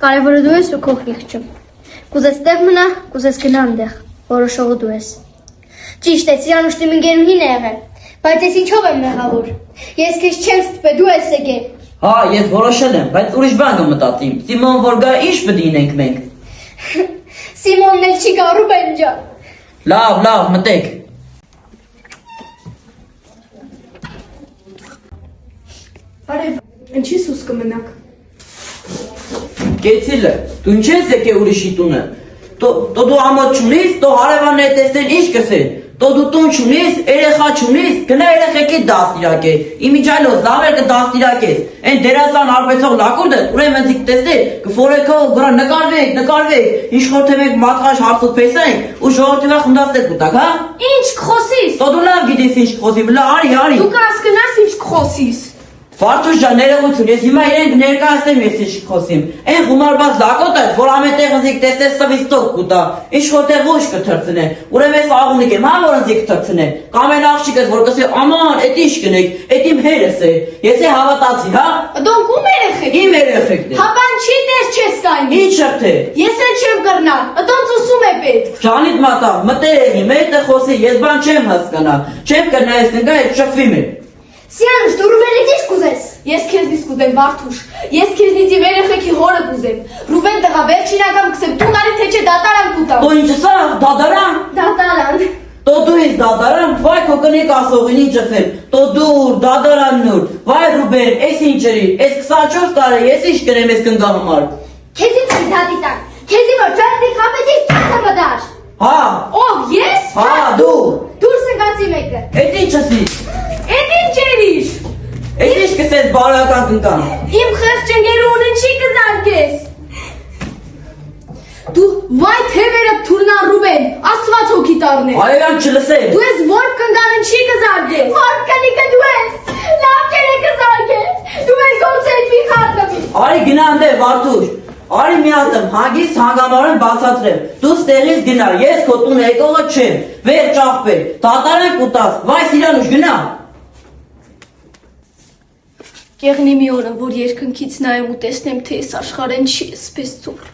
Կարևորը դու ես ու քո խիղճը։ Կուզես տեղ մնա, կուզես գնա այնտեղ, որոշողը դու ես։ Ճիշտ է, Սիրանուշ իմ ընկերուհին է եղել, բայց ես ինչով եմ մեղավոր։ Ես քեզ չեմ ստպել, դու ես եկել։ Հա, ես որոշել եմ, բայց ուրիշ բան կմտածիմ։ Սիմոն որ գա, ինչ պետք ինենք մենք։ Սիմոնն էլ չի գա, Ռուբեն ջան։ Լավ, մտեք։ Արև, ինչի սուս կմնաք։ Կեցիլը, դու ինչ ես եկե ուրիշի տունը։ Տո դու ամոթ չունիս, տո հարևանն է տեսնեն ինչ կսեն։ Տո դու տուն չունիս, երեխա չունիս, գնա երեխեքի դաստիարակ է։ Իմիջայլոց լավ էր կդաստիարակ ես։ Այն դերասան արբեցող լակուրդը, ուրեմն ձիգ տեսնի, կֆորեքով վրա նկարվեք, ինչ խորհրդեմ եք մատղաշ հարցուց փեսենք ու ժողովրդի խնդասեք կուտակ, հա։ Ինչ կխոսիս։ Տո դու լավ գիտես ինչ կխոսի, բլա արի։ Դու կհասկանաս ինչ կխոսիս։ Վարդուշ ջան, ներողություն, ես հիմա իրենք ներկայացնեմ ես ինչ խոսիմ։ Այն խումարված լակոտը, որ ամենտեղ ընձիկ տեսես սվիստով կուտա, ինչ որտեղ ոչ կթրցնե, ուրեմն ես աղունիկ եմ, հա որ ընձիկ թրցնե, կամ այն աղջիկս, որ կսի, աման, էդ ինչ կնեք, էդ իմ հերս է, ես է հավատացի, հա։ Դոնք ում երեխեք։ Իմ երեխեքն է։ Հա բան չի տես չես կայնի։ Ինչ շղթե։ Ես էլ չեմ կրնալ, դոնց ուսում է պետք։ Ջանիդ մատա, մտերեղի, մետը խոսի, ես բան չեմ հասկանա, չեմ կնա ես կնգա, այդ շղվիմ է։ Սիրանուշ, դու Ռուբենից ինչ կուզես։ Ես քեզնից կուզեմ Վարդուշ, ես քեզնից իմ երեխեքի հորը կուզեմ։ Ռուբեն տղա վերջին անգամ կսեմ տունարի թե չէ դատարան կուտամ։ Տո ինչ սա, դադարան։ Դատարան։ Տո դու ես դադարան, վայ քո կնիկ ասողին ինչ ասեմ, տո դուր, դադարան նուր, վայ Ռուբեն, ես ինչ էրի, ես 24 տարի, ես ինչ կրեմ ես կնգա համար։ Քեզի որ դատի տակ, քեզի որ ճարտի խապեցի ծածը մդար։ Հա, Ով ես։ հա, դու, Դուրս ընկացի մեկը։ էդ ինչ ասի, Էդ ինչ երիշ։ էդ ինչ կսես բարոյական կնկան։ Իմ խեղճ ընկերուհուն ինչի կզարկես։ Դու վայ թևերը թուրնա Ռուբեն, Աստված հոգի տառնե։ Արևան չլսեմ։ Դու ես որբ կնգան ինչի կզարկես։ Որբ կնիկը դու ես։ Լավ կերեկը զարգես։ Դու ես գործը էդ մի խարտնվի։ Արի գնա անդե Վարդուշ, արի մի ատեմ, հագիս հանգամարեն բացատրեմ, դու ստեղից գնա, ես քո տուն եկողը չեմ, վեր ճախպել, դատարան կուտաս, վայ Սիրանուշ գնա։ Կեղնի մի օրը, որ երկնքից նայեմ ու տեսնեմ, թե այս աշխարհեն չի էսպես ծուռ։